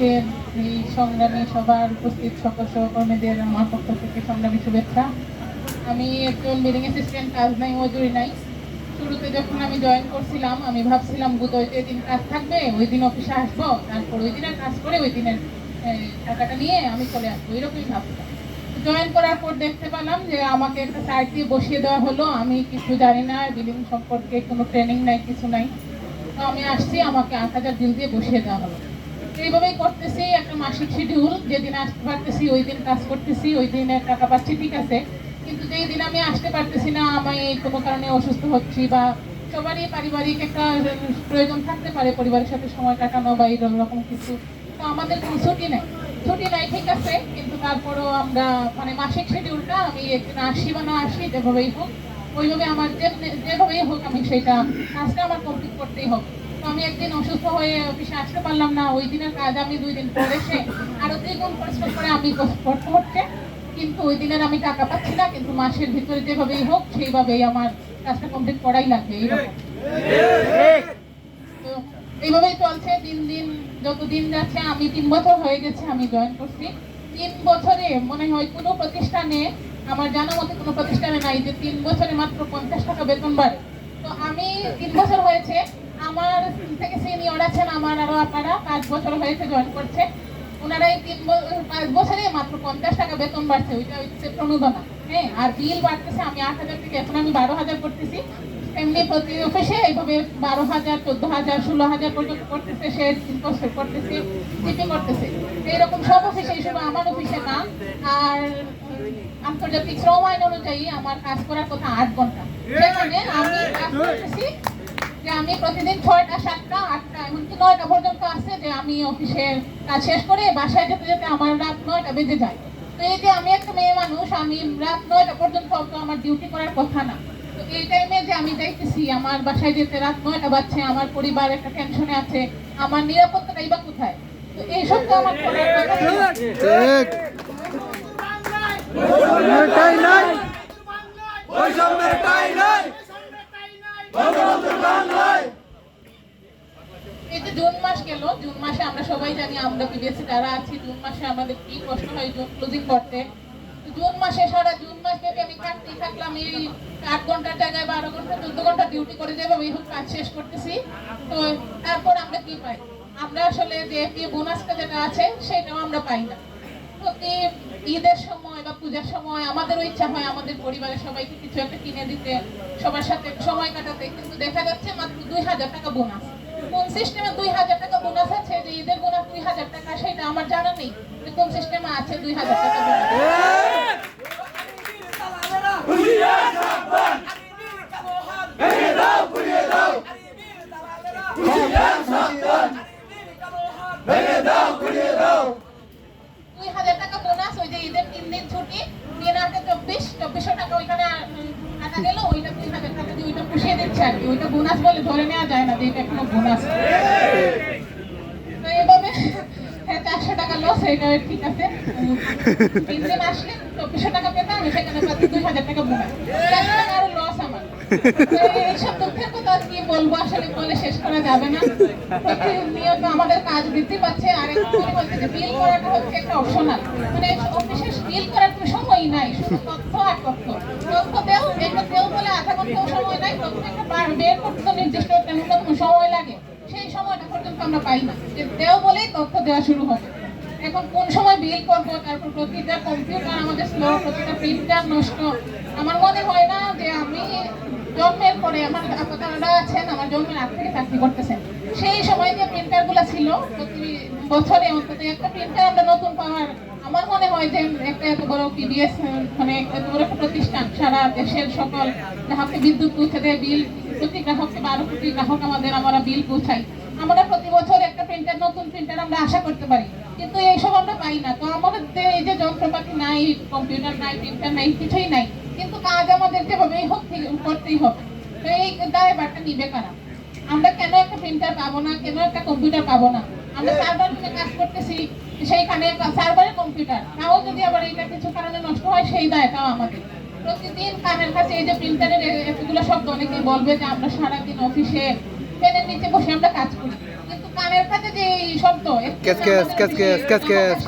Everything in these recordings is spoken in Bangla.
আজকে এই সংগ্রামী সভার উপস্থিত সকল সহকর্মীদের আমার পক্ষ থেকে সংগ্রামী শুভেচ্ছা। আমি একজন বিলিং অ্যাসিস্ট্যান্ট, কাজ নাই মজুরি নাই। শুরুতে যখন আমি জয়েন করছিলাম আমি ভাবছিলাম বুধহয় যেদিন কাজ থাকবে ওই দিন অফিসে আসবো, তারপর ওই দিনের কাজ করে ওই দিনের টাকাটা নিয়ে আমি চলে আসবো, এরকমই ভাবছিলাম। জয়েন করার পর দেখতে পেলাম যে আমাকে একটা সাইট দিয়ে বসিয়ে দেওয়া হলো। আমি কিছু জানি না, বিলিং সম্পর্কে কোনো ট্রেনিং নাই, কিছু নাই। তো আমি আসছি, আমাকে 8,000 বিল দিয়ে বসিয়ে দেওয়া হলো। এইভাবেই করতেছি, একটা মাসিক শিডিউল, যেদিন আসতে পারতেছি ওই দিন কাজ করতেছি, ওই দিনে টাকা পাচ্ছি, ঠিক আছে। কিন্তু যেই দিন আমি আসতে পারতেছি না, আমি কোনো কারণে অসুস্থ হচ্ছি বা সবারই পারিবারিক একটা প্রয়োজন থাকতে পারে, পরিবারের সাথে সময় কাটানো বা এইরকম কিছু, তো আমাদের কোনো ছুটি নাই, ঠিক আছে। কিন্তু তারপরেও আমরা মানে মাসিক শিডিউলটা আমি একদিন আসি বা না আসি, যেভাবেই হোক ওইভাবে আমার যেভাবেই হোক আমি সেটা কাজটা আমার কমপ্লিট করতেই হবে। তো আমি একদিন অসুস্থ হয়ে অফিসে আসতে পারলাম না, ওই দিনের কাজ আমি 2 দিন পরে এসে আরো 2 গুণ পরিশ্রম করে আমি করতে হচ্ছে, কিন্তু ওই দিনের আমি টাকা পাচ্ছি না। কিন্তু মাসের ভিতরে যেভাবেই হোক সেইভাবেই আমার কাজটা কমপ্লিট করাই লাগবে, এইরকম। তো এইভাবেই চলছে দিন দিন, যত দিন যাচ্ছে। আমি 3 বছর হয়ে গেছে আমি জয়েন করছি। 3 বছরে মনে হয় কোনো প্রতিষ্ঠানে, আমার জানা মতে কোনো প্রতিষ্ঠানে নাই যে 3 বছরে মাত্র 50 টাকা বেতন বাড়ে। তো আমি 3 বছর হয়েছে, আমার থেকে সিনিয়র আছেন আমার আরো আপনারা 5 বছর হয়েছে জয়েন করছে, ওনারা এই 5 বছরে মাত্র 50 টাকা বেতন বাড়ছে, ওইটা হচ্ছে প্রণোদনা। হ্যাঁ, আর বিল বাড়তেছে, আমি 8,000 থেকে এখন আমি 12,000 করতেছি। এমনি প্রতি অফিসে এইভাবে 12,000, 14,000, 16,000 পর্যন্ত করতেছে, সে করতেছে, জিপি করতেছে। এইরকম সব অফিসে, শুধু আমার অফিসে না। আর আন্তর্জাতিক শ্রম আইন অনুযায়ী আমার কাজ করার কথা 8 ঘন্টা। সেখানে আমি কাজ করতেছি যে আমি প্রতিদিন 6টা, 7টা, 8টা, এমনকি 9টা পর্যন্ত আছে যে আমি অফিসের কাজ শেষ করে বাসায় যেতে যেতে আমার রাত 9টা বেজে যায়। তো এই যে আমি একটা মেয়ে মানুষ, আমি রাত 9টা পর্যন্ত আমার ডিউটি করার কথা না। তো এই টাইমে যে আমি যাইতেছি, আমার বাসায় যেতে রাত 9টা বাজছে, আমার পরিবার একটা টেনশনে আছে, আমার নিরাপত্তাটাই বা কোথায়? তো এইসব তো আমার করার কথা এই যে জুন মাস গেল, জুন মাসে আমরা সবাই জানি, আমরা বিদেশে যারা আছি, জুন মাসে আমাদের কি কষ্ট হয় জুন ক্লোজিং করতে। জুন মাসে সারা জুন মাস ব্যাপী আমি থাকতেই থাকলাম এই 8 ঘন্টার জায়গায় 12 ঘন্টা 14 ঘন্টা ডিউটি করে যেভাবে হোক কাজ শেষ করতেছি। তো তারপর আমরা কি পাই? আমরা আসলে যে বোনাসটা যেটা আছে সেটাও আমরা পাই না। প্রতি ঈদের সময় বা পূজার সময় আমাদেরও ইচ্ছা হয় আমাদের পরিবারের সবাইকে কিছু একটা কিনে দিতে, সবার সাথে সময় কাটাতে, কিন্তু দেখা যাচ্ছে মাত্র 2,000 টাকা বোনাস। কোন সিস্টেমে 2,000 টাকা বোনাস আছে, যে ঈদের বোনাস 2,000 টাকা, সেটা আমার জানা নেই যে কোন সিস্টেমে আছে 2,000 টাকা বোনাস। টাকা বোনাস, ওই যে ঈদের 3 দিন ছুটি, 2400 টাকা ওইখানে কাটা গেল, ওইটা 2,000 টাকা দিয়ে ওইটা পুষিয়ে দিচ্ছে আর কি। ওইটা বোনাস বলে ধরে নেওয়া যায় না যে এটা কোনো বোনাস। তো এইভাবে 400 টাকা লস, এটা ঠিক আছে। 3 দিন আসলে 2400 টাকা পেতাম, সেখানে পাচ্ছি 2,000 টাকা বোনাস, 400 টাকা আরো লস আমার। এইসব দুঃখের কথা কি বলবো, আসলে বলে শেষ করা যাবে না। প্রতিনিয়ত আমাদের কাজ বৃদ্ধি পাচ্ছে, আর একটু বলতে যে বিল করাটা হচ্ছে একটা অপশনাল, মানে অফিসে বিল করার কোনো সময়ই নাই, শুধু তথ্য আর তথ্য দেও, এটা দেও বলে আধা ঘন্টাও সময় নাই, তথ্য একটা বের করতে তো নির্দিষ্ট একটা ন্যূনতম সময় লাগে, সেই সময়টা পর্যন্ত আমরা পাই না, যে দেও বলেই তথ্য দেওয়া শুরু হবে। এখন কোন সময় বিল করবো, তারপর প্রতিটা কম্পিউটার আমাদের স্লো, প্রতিটা প্রিন্টার নষ্ট। আমার মনে হয় না যে আমি জন্মের পরে, আমার আপনারা আছেন আমার জন্মের আগ থেকে চাকরি করতেছেন, সেই সময় যে প্রিন্টার গুলা ছিল প্রতি বছরে অন্তত একটা প্রিন্টার আমরা নতুন পাওয়ার, আমার মনে হয় যে একটা এত বড় পিডিএস, মানে এত বড় একটা প্রতিষ্ঠান সারা দেশের সকল গ্রাহককে বিদ্যুৎ পৌঁছে দেয়, বিল প্রতি গ্রাহককে 12 কোটি গ্রাহক আমরা বিল পৌঁছাই, আমরা প্রতি বছর একটা প্রিন্টার, নতুন প্রিন্টার আমরা আশা করতে পারি, কিন্তু এইসব আমরা পাই না। তো আমাদের এই যে যন্ত্রপাতি নাই, কম্পিউটার নাই, প্রিন্টার নাই, কিছুই নাই, কিন্তু কাজ আমাদের যেভাবেই হোক করতেই হবে। তো এই দায়ভারটা নিবে কারা? আমরা কেন একটা প্রিন্টার পাবো না, কেন একটা কম্পিউটার পাবো না? আমরা সার্ভার রুমে কাজ করতেছি, সেইখানে সার্ভারে কম্পিউটার, তাও যদি আবার এইটা কিছু কারণে নষ্ট হয়, সেই দায়টাও আমাদের। প্রতিদিন কানের কাছে এই যে প্রিন্টারের এতগুলো শব্দ, অনেকেই বলবে যে আমরা সারাদিন অফিসে ফ্যানের নিচে বসে আমরা কাজ করি, কিন্তু গানের কাছে যে এই শব্দ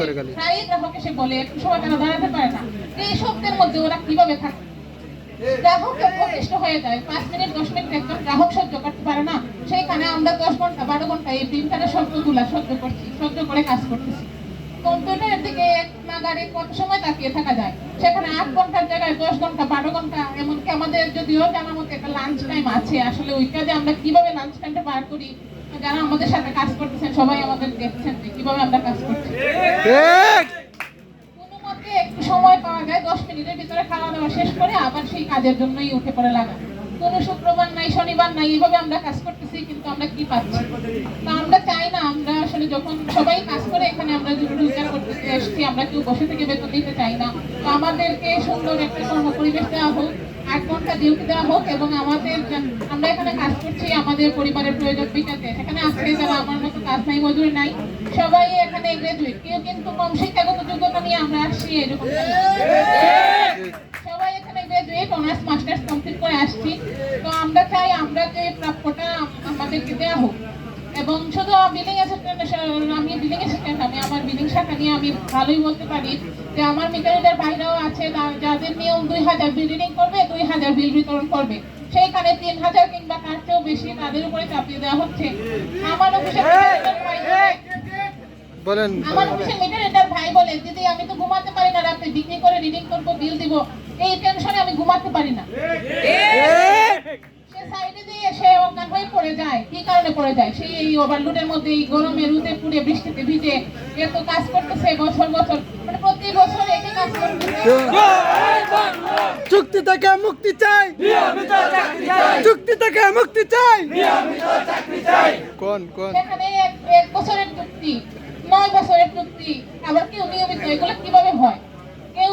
করে গেল প্রায় গ্রাহক এসে বলে একটু সময় কেন দাঁড়াতে পারে না, এই শব্দের মধ্যে ওরা কিভাবে থাকে? গ্রাহক প্রতিষ্ঠ হয়ে যায়, 5 মিনিট 10 মিনিট একজন গ্রাহক সহ্য করতে পারে না, সেইখানে আমরা 10 ঘন্টা 12 ঘন্টা এই প্রিন্টারের শব্দগুলা সহ্য করে কাজ করতেছি। কম্পিউটারের দিকে এক নাগারে কত সময় তাকিয়ে থাকা যায়, সেখানে 8 ঘন্টার জায়গায় 10 ঘন্টা 12 ঘন্টা, এমনকি আমাদের যদিও জানার মতো একটা লাঞ্চ টাইম আছে, আসলে ওইটা যে আমরা কিভাবে লাঞ্চ টাইমটা পার করি, যারা আমাদের সাথে কাজ করতেছেন সবাই আমাদের দেখছেন যে কিভাবে আমরা কাজ করছি। কোনো মতে একটু সময় পাওয়া যায় 10 মিনিটের ভিতরে খাওয়া দাওয়া শেষ করে আবার সেই কাজের জন্যই উঠে পড়ে লাগা। কোনো শুক্রবার নাই, শনিবার নাই, এইভাবে আমরা কাজ করতেছি, কিন্তু আমরা কি পাচ্ছি? তো আমরা চাই না, আমরা আসলে যখন সবাই কাজ করে এখানে আমরা রোজগার করতে এসেছি, আমরা কেউ বসে থেকে বেতন দিতে চাই না। তো আমাদেরকে সুন্দর একটা কর্ম পরিবেশ দেওয়া হোক, 8 ঘন্টা ডিউটি দেওয়া হোক, এবং আমরা এখানে কাজ করছি আমাদের পরিবারের প্রয়োজন মেটাতে। সেখানে আজকে যারা আমার মতো কাজ নাই মজুরি নাই, সবাই এখানে গ্রাজুয়েট, কেউ কিন্তু কম শিক্ষাগত যোগ্যতা নিয়ে আমরা আসছি এরকম সবাই এখানে গ্রাজুয়েট, অনার্স মাস্টার্স কমপ্লিট করে আসছি। তো আমরা চাই আমরা যে প্রাপ্যটা আমাদেরকে দেওয়া হোক। এবং শুধু বিলিং অ্যাসিস্ট্যান্ট, আমি বিলিং অ্যাসিস্ট্যান্ট, আমি আমার বিলিং শাখা নিয়ে আমি ভালোই বলতে পারি যে আমার মিটারের বাইরেও আছে যাদের নিয়ম 2000 বিল রিডিং করবে, 2000 বিল বিতরণ করবে, সেইখানে 3000 কিংবা তার চেয়েও বেশি তাদের উপরে চাপিয়ে দেওয়া হচ্ছে। আমার অফিসে আমার অফিসে মিটারের ভাই বলে, দিদি আমি তো ঘুমাতে পারি না, রাতে বিক্রি করে রিডিং করবো, বিল দিব, এই টেনশনে আমি ঘুমাতে পারি না। সে সাইডে দিয়ে সে অজ্ঞান হয়ে পড়ে যায়। কি কারণে পড়ে যায়? সেই এই ওভারলোডের মধ্যে, এই গরমে রোদে পুড়ে বৃষ্টিতে ভিজে এত কাজ করতেছে বছর বছর, মানে প্রতি বছর একই কাজ করতেছে। চুক্তি থেকে মুক্তি চাই, চুক্তি থেকে মুক্তি চাই, কোন সেখানে 1 বছরের চুক্তি, 9 বছরের চুক্তি, আবার কেউ নিয়মিত, এগুলো কিভাবে হয়? কেউ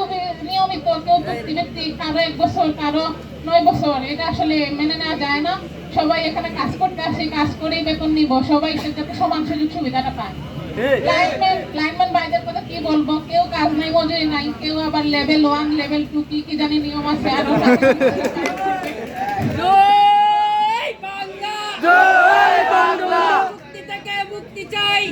নিয়মিত, কেউ চুক্তিভিত্তিক, কারো 1 বছর, কারো 9 বছর, এটা আসলে মেনে নেওয়া যায় না। সবাই এখানে কাজ করতে আসে, কাজ করেই বেতন নিব, সবাই যাতে সমান সুযোগ সুবিধাটা পায়। লাইনম্যান ভাইদের কথা কি বলবো, কেউ কাজ নাই মজুরি নাই, কেউ আবার লেভেল 1 লেভেল 2 কি জানি নিয়ম আছে, আরো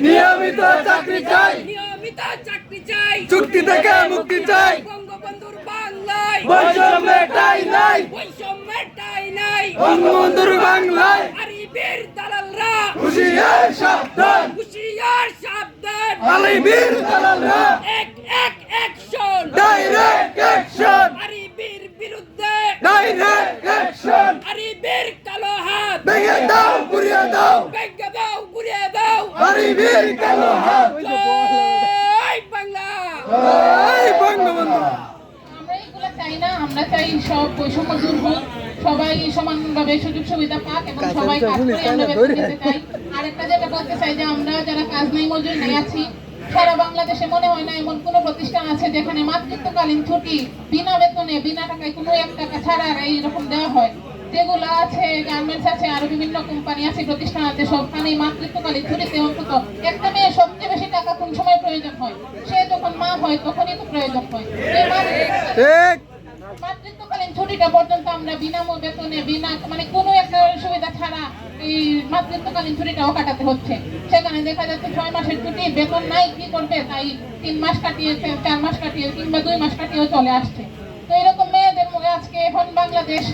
নিয়মিত চাকরি চাই, নিয়মিত চাকরি চাই, চুক্তি থেকে মুক্তি চাই, বঙ্গবন্ধুর বাংলায় বৈষম্যটাই নাই, বৈষম্যটাই নাই, বঙ্গবন্ধুর বাংলায় আরিফের দালালরা হুঁশিয়ার সাবধান, হুঁশিয়ার সাবধান, আলিবীর দালালরা এক অ্যাকশন, ডাইরেক্ট অ্যাকশন, আরিফের বিরুদ্ধে ডাইরেক্ট অ্যাকশন, আরিফের কালো হাত ভেঙে দাও, গুড়িয়ে দাও, ভেঙে দাও, গুড়িয়ে দাও, আলিবীর কালো হাত, জয় বাংলা, জয় বঙ্গবন্ধু। আমরা এগুলো চাই না, আমরা চাই সব বৈষম্য দূর হোক, সবাই সমানভাবে সুযোগ সুবিধা পাক, এবং সবাই কাজ করে আমরা বেতন দিতে চাই। আরেকটা যেটা বলতে চাই যে আমরা যারা কাজ নাই মজুরি নেই আছি, সারা বাংলাদেশে মনে হয় না এমন কোনো প্রতিষ্ঠান আছে যেখানে মাতৃত্বকালীন ছুটি বিনা বেতনে, বিনা টাকায়, কোনো 1 টাকা ছাড়া এইরকম দেওয়া হয়। যেগুলো আছে, গার্মেন্টস আছে, আরো বিভিন্ন কোম্পানি আছে, প্রতিষ্ঠান আছে, সবখানেই মাতৃত্বকালীন ছুটিতে অন্তত একটা মেয়ের সবচেয়ে বেশি টাকা কোন সময় প্রয়োজন হয়? সে যখন মা হয় তখনই তো প্রয়োজন হয়। মাতৃত্বকালীন ছুটিটা পর্যন্ত আমরা বিনা বেতনে, বিনা মানে কোনো একটা সুবিধা ছাড়া এই মাতৃত্বকালীন ছুটিটাও কাটাতে হচ্ছে। সেখানে দেখা যাচ্ছে 6 মাসের ছুটি, বেতন নাই, কি করবে? তাই 3 মাস কাটিয়েছে, 4 মাস কাটিয়ে, কিংবা 2 মাস কাটিয়েও চলে আসছে। তো এরকম মেয়েদের মুখে আজকে এখন বাংলাদেশ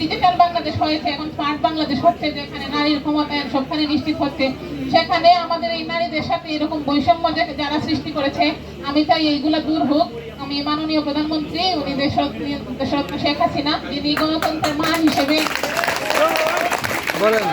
ডিজিটাল বাংলাদেশ হয়েছে, এখন স্মার্ট বাংলাদেশ হচ্ছে, যেখানে নারীর ক্ষমতায়ন সবখানে নিশ্চিত হচ্ছে। সেখানে আমাদের এই নারীদের সাথে এরকম বৈষম্য যারা সৃষ্টি করেছে, আমি চাই এইগুলা দূর হোক। আমি মাননীয় প্রধানমন্ত্রী, উনি দেশরত্ন শেখ হাসিনা, যিনি গণতন্ত্রের মা হিসেবে বলেন,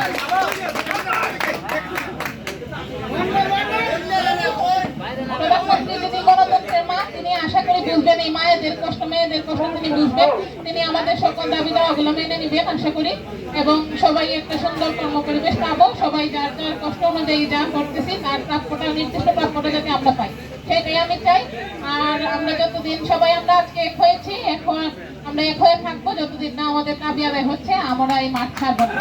প্রধানমন্ত্রী যিনি গণতন্ত্রের মা, তিনি আশা করি বুঝবেন এই মায়েদের কষ্ট, মেয়েদের কষ্ট তিনি বুঝবেন, তিনি আমাদের সকল দাবি দাওয়াগুলো মেনে নিবেন আশা করি, এবং সবাই একটা সুন্দর কর্ম পরিবেশ পাবো। সবাই যার যার কষ্ট অনুযায়ী যা করতেছি তার প্রাপ্যটা, নির্দিষ্ট প্রাপ্যটা যাতে আমরা পাই, সেটাই আমি চাই। আর আমরা যতদিন সবাই আমরা আজকে এক হয়েছি, এখন আমরা এক হয়ে থাকবো, যতদিন না আমাদের দাবি আদায় হচ্ছে আমরা এই মাঠ ছাড়বো না।